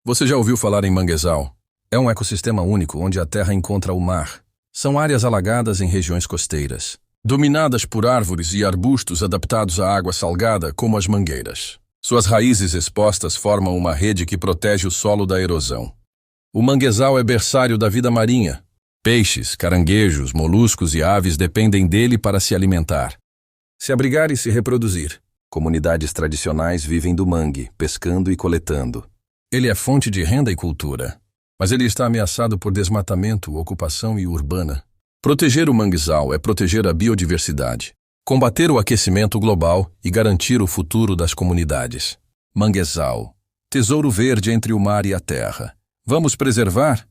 Você já ouviu falar em manguezal? É um ecossistema único onde a terra encontra o mar. São áreas alagadas em regiões costeiras, dominadas por árvores e arbustos adaptados à água salgada, como as mangueiras. Suas raízes expostas formam uma rede que protege o solo da erosão. O manguezal é berçário da vida marinha. Peixes, caranguejos, moluscos e aves dependem dele para se alimentar, se abrigar e se reproduzir. Comunidades tradicionais vivem do mangue, pescando e coletando. Ele é fonte de renda e cultura, mas ele está ameaçado por desmatamento, ocupação e urbana. Proteger o manguezal é proteger a biodiversidade, combater o aquecimento global e garantir o futuro das comunidades. Manguezal, tesouro verde entre o mar e a terra. Vamos preservar?